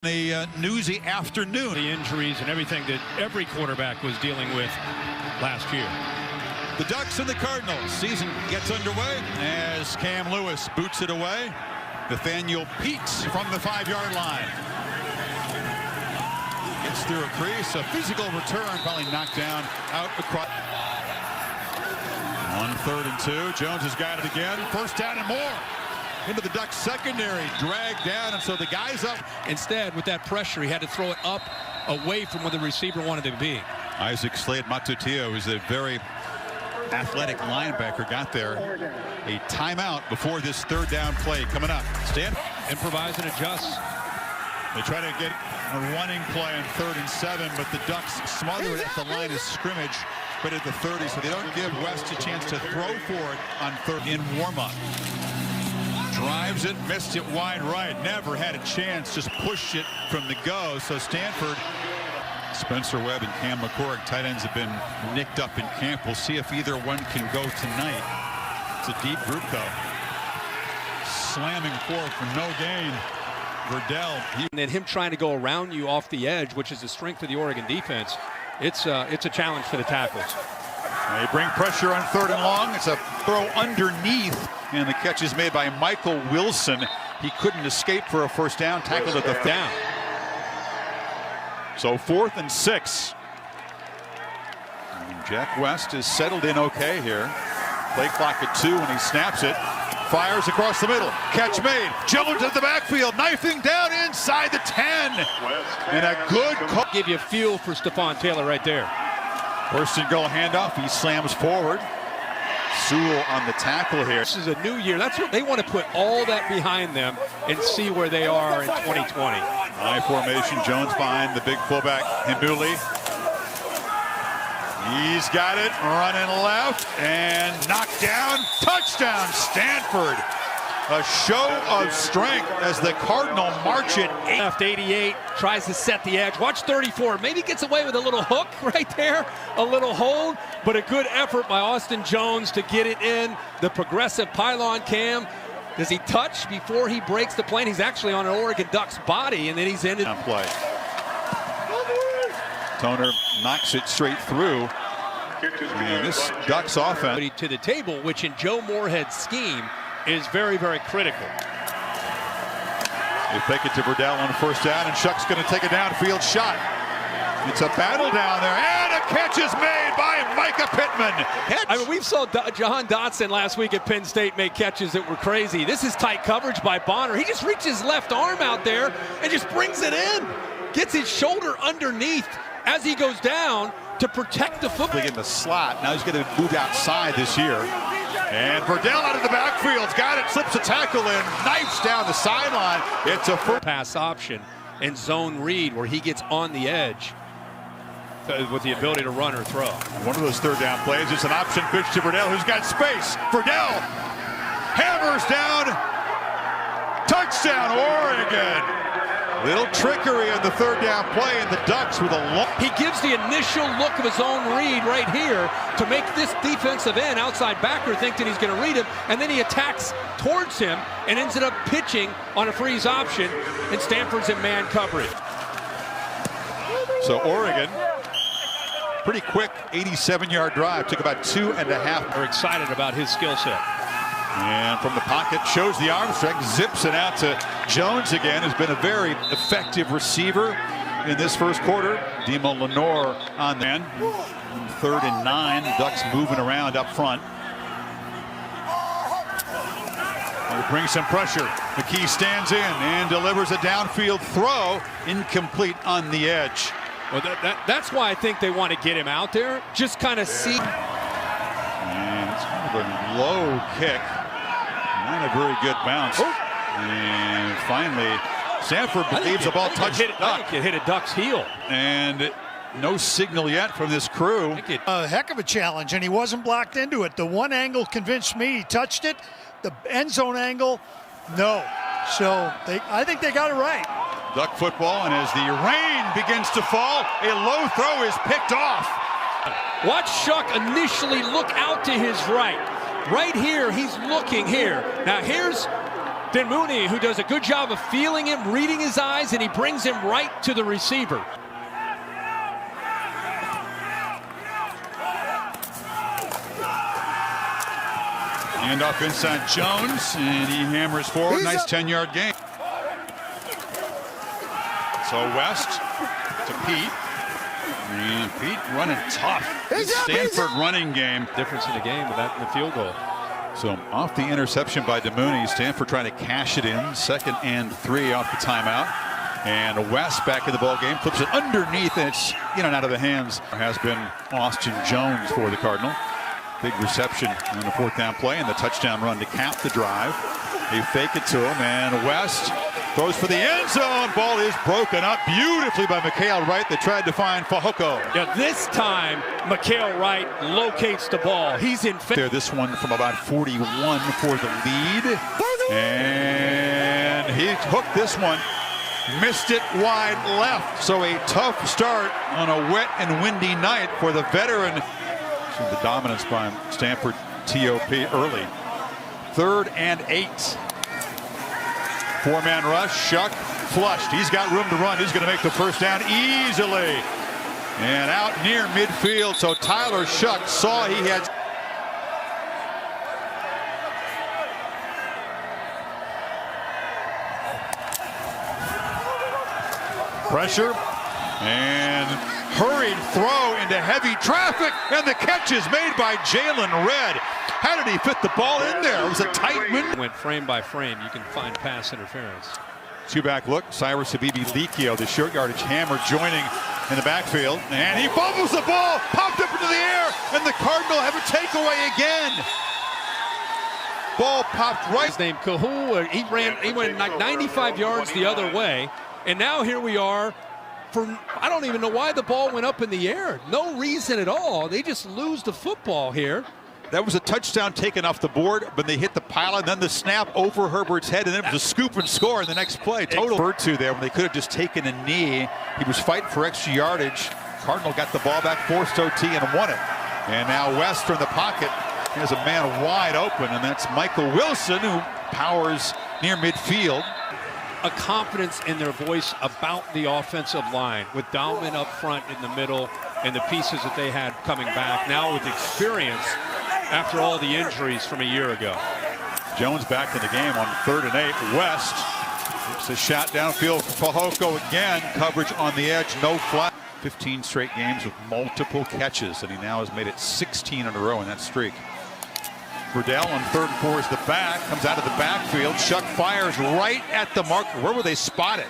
A newsy afternoon. The injuries and everything that every quarterback was dealing with last year. The Ducks and the Cardinals. Season gets underway as Cam Lewis boots it away. Nathaniel Peets from the 5-yard line. Gets through a crease. A physical return, probably knocked down out across. On 3rd and 2. Jones has got it again. First down and more. Into the Ducks secondary, dragged down, and so the guy's up. Instead, with that pressure, he had to throw it up away from where the receiver wanted to be. Isaac Slade-Matutio, who's a very athletic linebacker, got there. A timeout before this 3rd down play coming up. Stanford improvise and adjust. They try to get a running play on 3rd and 7, but the Ducks smother it at the line of scrimmage, but at the 30, so they don't give West a chance to throw for it on 3rd in warm-up. Drives it, missed it wide right, never had a chance, just pushed it from the go. So Stanford, Spencer Webb and Cam McCorrick, tight ends, have been nicked up in camp. We'll see if either one can go tonight. It's a deep group though. Slamming forward for no gain. Verdell. And then him trying to go around you off the edge, which is the strength of the Oregon defense. It's a challenge for the tackles. They bring pressure on 3rd and long. It's a throw underneath. And the catch is made by Michael Wilson. He couldn't escape for a first down, tackled at the down. So 4th and 6. And Jack West is settled in okay here. Play clock at 2 when he snaps it. Fires across the middle. Catch made. Jones at the backfield. Knifing down inside the 10. And a good call. Give you a feel for Stephon Taylor right there. 1st and goal handoff. He slams forward. Sewell on the tackle here. This is a new year. That's what they want to put all that behind them and see where they are in 2020. High formation. Jones behind the big fullback Hinduli. He's got it. Running left and knocked down. Touchdown Stanford. A show of strength as the Cardinal march it. Left 88, tries to set the edge. Watch 34, maybe gets away with a little hook right there, a little hold, but a good effort by Austin Jones to get it in. The progressive pylon cam. Does he touch before he breaks the plane? He's actually on an Oregon Ducks body, and then he's in it. Play. Toner knocks it straight through. And this Ducks offense to the table, which in Joe Moorhead's scheme is very, very critical. They fake it to Verdell on 1st down, and Shuck's going to take a downfield shot. It's a battle down there, and a catch is made by Micah Pittman. I mean, we saw Jahan Dotson last week at Penn State make catches that were crazy. This is tight coverage by Bonner. He just reaches his left arm out there and just brings it in. Gets his shoulder underneath as he goes down to protect the football. In the slot. Now he's going to move outside this year. And Verdell out of the backfield, got it, slips a tackle in, knifes down the sideline. It's a pass option and zone read where he gets on the edge with the ability to run or throw. One of those 3rd down plays, it's an option pitch to Verdell, who's got space. Verdell hammers down. Touchdown, Oregon. Little trickery on the 3rd down play, and the Ducks with a long. He gives the initial look of his own read right here to make this defensive end outside backer think that he's going to read him, and then he attacks towards him and ends up pitching on a freeze option, and Stanford's in man coverage. So Oregon, pretty quick 87-yard drive, took about 2.5. We're excited about his skill set. And from the pocket, shows the arm strength, zips it out to Jones again, who's been a very effective receiver in this 1st quarter. Demo Lenore on the end. 3rd and 9, Ducks moving around up front. They bring some pressure. McKee stands in and delivers a downfield throw, incomplete on the edge. Well, that's why I think they want to get him out there, just kind of see. And it's kind of a low kick. Not a very good bounce. And finally, Stanford believes the ball touched it. I think it hit a Duck's heel. And no signal yet from this crew. A heck of a challenge, and he wasn't blocked into it. The one angle convinced me he touched it. The end zone angle, no. So I think they got it right. Duck football, and as the rain begins to fall, a low throw is picked off. Watch Shuck initially look out to his right. Right here, he's looking here. Now here's Mooney, who does a good job of feeling him, reading his eyes, and he brings him right to the receiver. And off inside Jones, and he hammers forward. Nice 10-yard gain. So West to Pete. And Pete running tough. This Stanford running game. Difference in the game with that in the field goal. So off the interception by Mooney, Stanford trying to cash it in. 2nd and 3 off the timeout. And West back in the ball game, flips it underneath, and it's in and out of the hands. Has been Austin Jones for the Cardinal. Big reception on the 4th down play and the touchdown run to cap the drive. They fake it to him, and West throws for the end zone. Ball is broken up beautifully by Mikhail Wright. They tried to find Fehoko. Yeah, this time Mikhail Wright locates the ball. He's in there. This one from about 41 for the lead. And he hooked this one. Missed it wide left. So a tough start on a wet and windy night for the veteran. The dominance by Stanford TOP early. 3rd and 8. 4-man rush. Shuck flushed. He's got room to run. He's going to make the first down easily. And out near midfield. So Tyler Shuck saw he had. Pressure. And hurried throw into heavy traffic, and the catch is made by Jalen Red. How did he fit the ball in there? It was a tight win. Went frame by frame. You can find pass interference. Two-back look. Cyrus Habibi-Likio, the short yardage hammer, joining in the backfield. And he fumbles the ball, popped up into the air, and the Cardinal have a takeaway again. Ball popped right. His name Kahul. He went like 95 yards the other way. And now here we are. I don't even know why the ball went up in the air. No reason at all. They just lose the football here. That was a touchdown taken off the board, but they hit the pylon, then the snap over Herbert's head, and then it was a scoop and score in the next play. Total bird two there when they could have just taken a knee. He was fighting for extra yardage. Cardinal got the ball back, forced OT, and won it. And now West from the pocket has a man wide open, and that's Michael Wilson, who powers near midfield. A confidence in their voice about the offensive line with Dahlman up front in the middle and the pieces that they had coming back now with experience after all the injuries from a year ago. Jones back in the game on 3rd and 8. West. It's a shot downfield for Fehoko again. Coverage on the edge, no flat. 15 straight games with multiple catches, and he now has made it 16 in a row in that streak. Verdell on 3rd and 4 is the back, comes out of the backfield. Shuck fires right at the marker. Where will they spot it?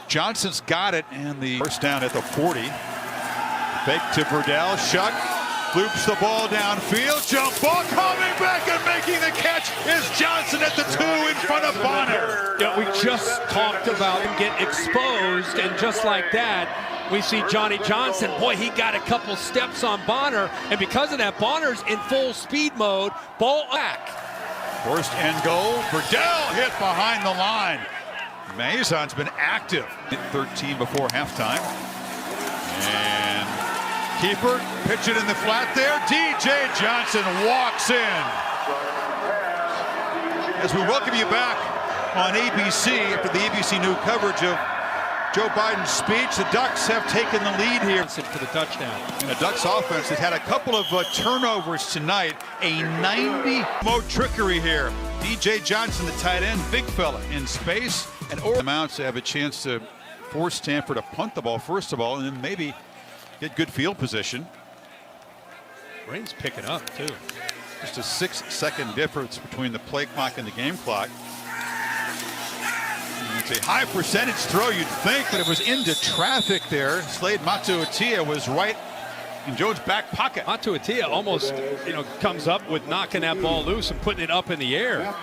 Johnson's got it, and the first down at the 40. Fake to Verdell. Shuck loops the ball downfield. Jump ball coming back and making the catch is Johnson at the 2 in front of Bonner. Yeah, we just talked about him get exposed, and just like that, we see Johnny Johnson. Boy, he got a couple steps on Bonner, and because of that, Bonner's in full speed mode. Ball back. 1st and goal. Verdell hit behind the line. Mazon's been active. 13 before halftime. And keeper, pitch it in the flat there. DJ Johnson walks in. As we welcome you back on ABC after the ABC New coverage of Joe Biden's speech, the Ducks have taken the lead here. For the touchdown. And the Ducks offense has had a couple of turnovers tonight. A 90 mo trickery here. DJ Johnson, the tight end, big fella in space. And amounts to have a chance to force Stanford to punt the ball first of all, and then maybe get good field position. Rain's picking up too. Just a 6-second difference between the play clock and the game clock. It's a high percentage throw, you'd think, but it was into traffic there. Slade Matuatia was right in Jones' back pocket. Matuatia almost, comes up with knocking that ball loose and putting it up in the air.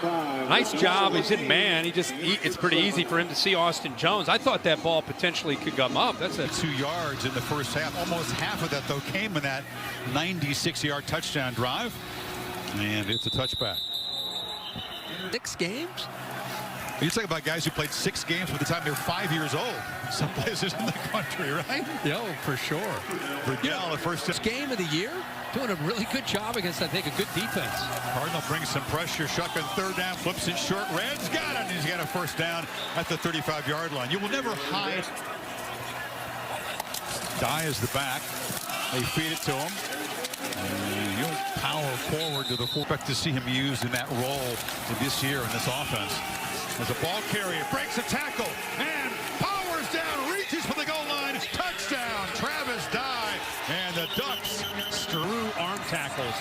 Nice job. He's in man. It's pretty easy for him to see Austin Jones. I thought that ball potentially could come up. That's 2 yards in the first half. Almost half of that, though, came in that 96-yard touchdown drive. And it's a touchback. 6 games? You talk about guys who played 6 games by the time they were 5 years old. Some places in the country, right? Yeah, for sure. Verdell, the first game of the year, doing a really good job against, I think, a good defense. Cardinal brings some pressure. Shuck on 3rd down, flips it short. Red's got it, and he's got a first down at the 35-yard line. You will never hide. Dye is the back. They feed it to him. And he'll power forward to the full. Expect to see him used in that role this year in this offense. As a ball carrier, breaks a tackle, and powers down, reaches for the goal line. Touchdown, Travis Dye. And the Ducks Through arm tackles.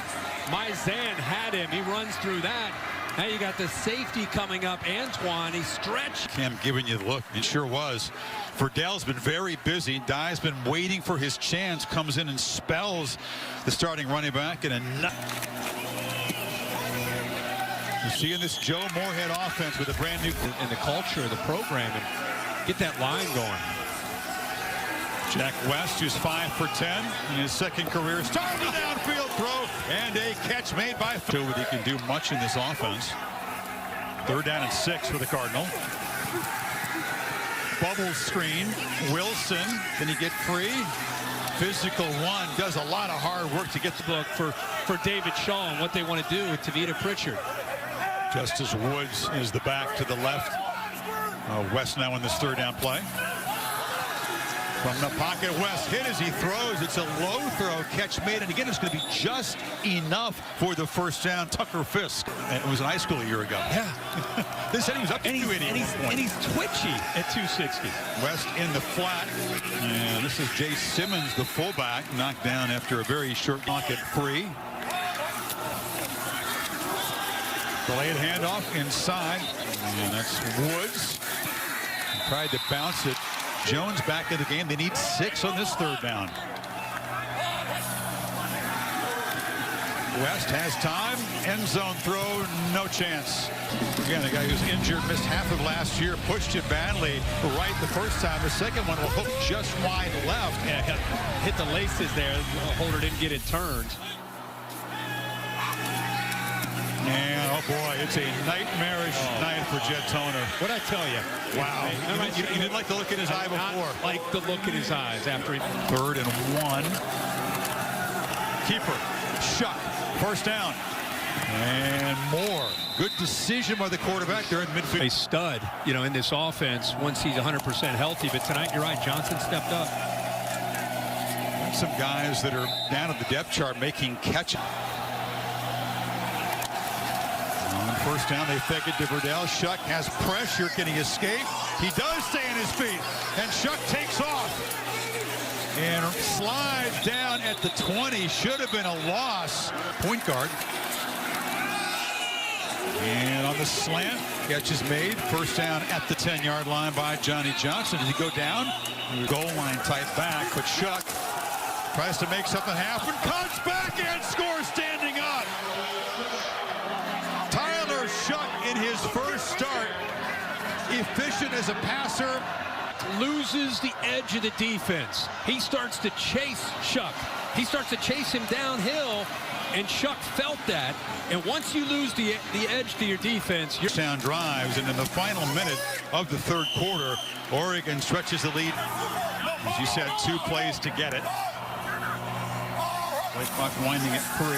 Mizan had him. He runs through that. Now you got the safety coming up, Antoine. He stretched. Cam giving you the look. It sure was. Verdell's been very busy. Dye's been waiting for his chance. Comes in and spells the starting running back. And you see in this Joe Moorhead offense with a brand new in the culture of the program and get that line going. Jack West, who's 5 for 10 in his second career start, a downfield throw and a catch made by Phil. He can do much in this offense. 3rd down and 6 for the Cardinal. Bubble screen. Wilson, can he get free? Physical one, does a lot of hard work to get the book for David Shaw and what they want to do with Tavita Pritchard. Justice Woods is the back to the left. West now in this 3rd down play. From the pocket, West hit as he throws. It's a low throw, catch made, and again, it's going to be just enough for the first down. Tucker Fisk. It was in high school a year ago. Yeah. They said he was up to 280. And he's twitchy at 260. West in the flat. And this is Jay Simmons, the fullback, knocked down after a very short pocket free. Delayed handoff inside. And that's Woods. He tried to bounce it. Jones back in the game. They need 6 on this 3rd down. West has time. End zone throw, no chance. Again, a guy who's injured, missed half of last year, pushed it badly right the first time. The second one will hook just wide left. Yeah, hit the laces there. Holder didn't get it turned. And, oh boy, it's a nightmarish night for Jet Toner. What'd I tell you? Wow. You didn't like the look in his eye before. Like the look in his eyes after he... 3rd and 1. Keeper. Shuck. First down. And more. Good decision by the quarterback there in midfield. A stud, you know, in this offense once he's 100% healthy. But tonight, you're right, Johnson stepped up. Some guys that are down at the depth chart making catches. First down, they fake it to Verdell. Shuck has pressure. Can he escape? He does stay on his feet. And Shuck takes off. And slides down at the 20. Should have been a loss. Point guard. And on the slant, catch is made. First down at the 10-yard line by Johnny Johnson. Did he go down? Goal line tight back, but Shuck tries to make something happen. Cuts back and scores standing up. Shuck in his first start, efficient as a passer. Loses the edge of the defense. He starts to chase Shuck. He starts to chase him downhill, and Shuck felt that. And once you lose the edge to your defense, you're down drives, and in the final minute of the 3rd quarter, Oregon stretches the lead. As you said, 2 plays to get it. Play clock winding at 3.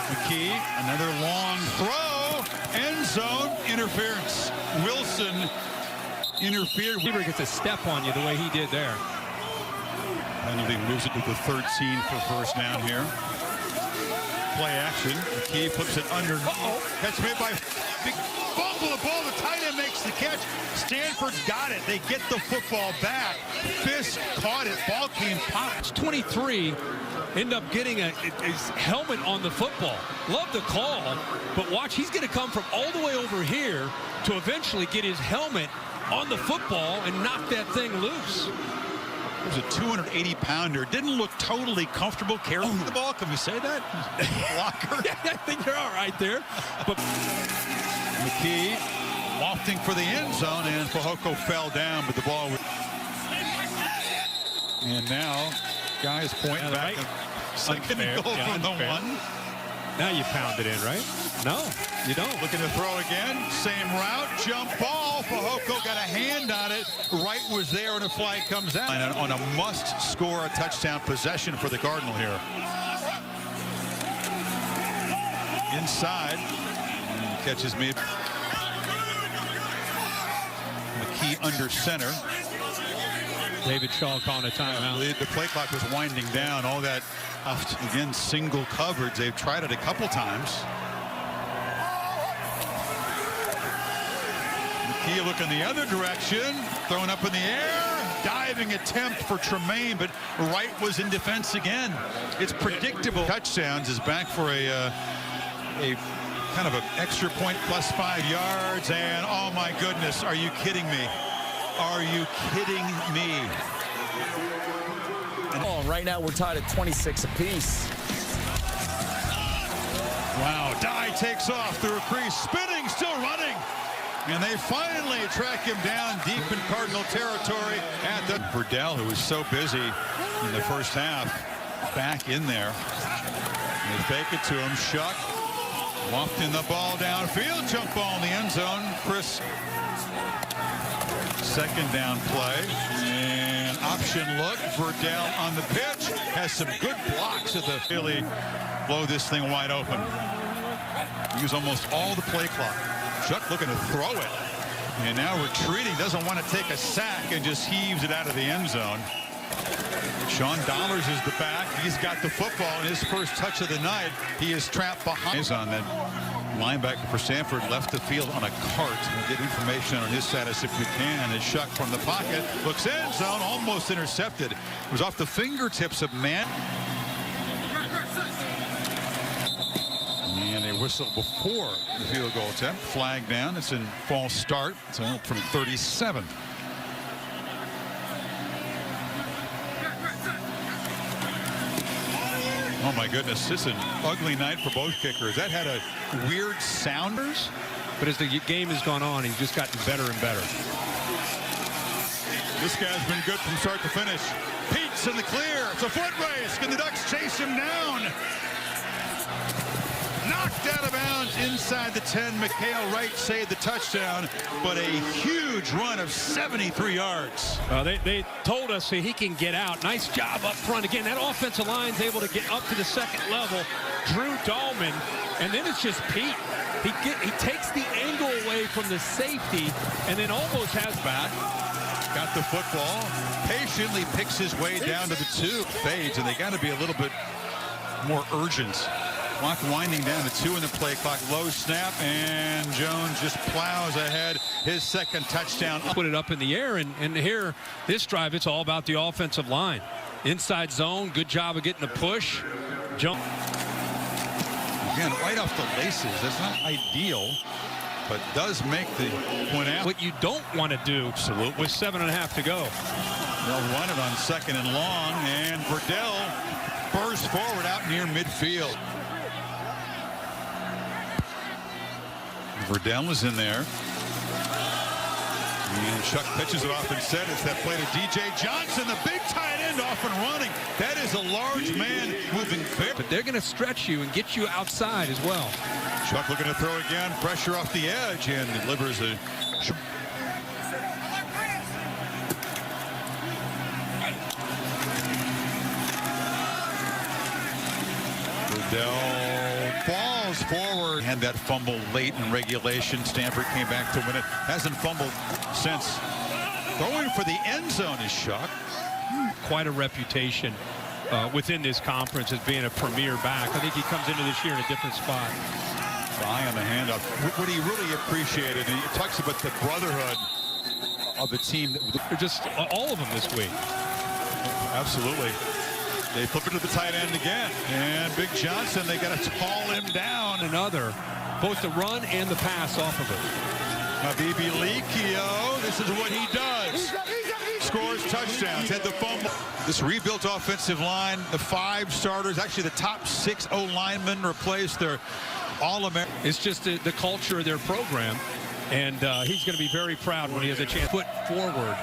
McKee, another long throw. End zone interference. Wilson interfered. He gets a step on you the way he did there. Penalty moves it to the 13 for first down here. Play action. McKee flips it under. Catch made by big fumble the ball. The tight end makes the catch. Stanford got it. They get the football back. Fisk caught it. Ball came popped. 23. End up getting his helmet on the football. Love the call, but watch, he's going to come from all the way over here to eventually get his helmet on the football and knock that thing loose. It was a 280-pounder. Didn't look totally comfortable carrying the ball. Can we say that? Blocker. Yeah, I think you're all right there. But McKee lofting for the end zone, and Fehoko fell down, but the ball was... And now, guys pointing back. Second and goal from the 1. Now you pound it in, right? No, you don't. Looking to throw again. Same route. Jump ball. Fehoko got a hand on it. Wright was there, and a flag comes out. And on a must-score, a touchdown possession for the Cardinal here. Inside. Catches me. McKee under center. David Shaw calling a timeout. The play clock was winding down. All that, again, single coverage. They've tried it a couple times. McKee looking the other direction. Thrown up in the air. Diving attempt for Tremaine, but Wright was in defense again. It's predictable. Touchdowns is back for a kind of an extra point plus 5 yards. And oh my goodness, are you kidding me? Are you kidding me? And right now we're tied at 26 apiece. Wow, Dye takes off through a crease, spinning, still running. And they finally track him down deep in Cardinal territory at the Verdell, who was so busy in the first half, back in there. They fake it to him. Shuck wafting the ball downfield, jump ball in the end zone. Chris, second down play, and option look. Verdell on the pitch, has some good blocks at the Philly. Blow this thing wide open. Use almost all the play clock. Shuck looking to throw it, and now retreating, doesn't want to take a sack and just heaves it out of the end zone. Sean Dollars is the back. He's got the football, and his first touch of the night, he is trapped behind. He's on that linebacker for Stanford, left the field on a cart. We'll get information on his status if we can. As Shuck from the pocket looks end zone, almost intercepted. It was off the fingertips of man. And they whistle before the field goal attempt. Flag down. It's in false start. It's from 37. Oh my goodness, this is an ugly night for both kickers. That had a weird sounders. But as the game has gone on, he's just gotten better and better. This guy's been good from start to finish. Pete's in the clear. It's a foot race. Can the Ducks chase him down? Knocked out of bounds inside the 10. Mikhail Wright saved the touchdown, but a huge run of 73 yards. They told us that he can get out. Nice job up front. Again, that offensive line's able to get up to the second level. Drew Dahlman, and then it's just Pete. He takes the angle away from the safety and then almost has back. Got the football. Patiently picks his way down to the 2. Fades, and they got to be a little bit more urgent. Clock winding down to 2 in the play clock. Low snap, and Jones just plows ahead. His second touchdown. Put it up in the air, and here, this drive, it's all about the offensive line. Inside zone, good job of getting a push. Jump. Again, right off the laces. That's not ideal, but does make the point out. What you don't want to do, absolutely, with 7.5 to go. They'll run it on second and long, and Verdell bursts forward out near midfield. Verdell is in there. And Shuck pitches it off instead. It's that play to DJ Johnson, the big tight end, off and running. That is a large man moving fair. But they're going to stretch you and get you outside as well. Shuck looking to throw again. Pressure off the edge and delivers a... Verdell falls forward. Had that fumble late in regulation. Stanford came back to win it. Hasn't fumbled since. Throwing for the end zone is Shuck. Quite a reputation within this conference as being a premier back. I think he comes into this year in a different spot. Eye on the handoff. What he really appreciated, and he talks about the brotherhood of the team. They're just all of them this week. Absolutely. They flip it to the tight end again. And Big Johnson, they got to haul him down. Another, both the run and the pass off of it. Habibi Likio, this is what he does. Scores touchdowns, had the fumble. This rebuilt offensive line, the 5 starters, actually the top 6 O-linemen replaced their All-American. It's just the culture of their program. And he's going to be very proud when he has a chance to put forward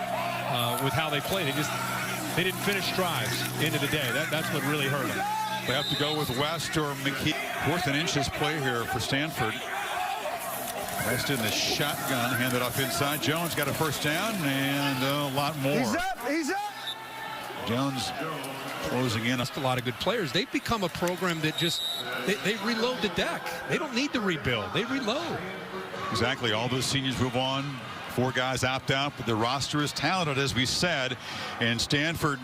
with how they play. They didn't finish drives end of the day. That's what really hurt him. They have to go with West or McKee. 4th and inches play here for Stanford. West in the shotgun, handed off inside. Jones got a first down and a lot more. He's up. Jones closing in. A lot of good players. They've become a program that just, they reload the deck. They don't need to rebuild. They reload. Exactly. All those seniors move on. 4 guys opt out, but the roster is talented, as we said. And Stanford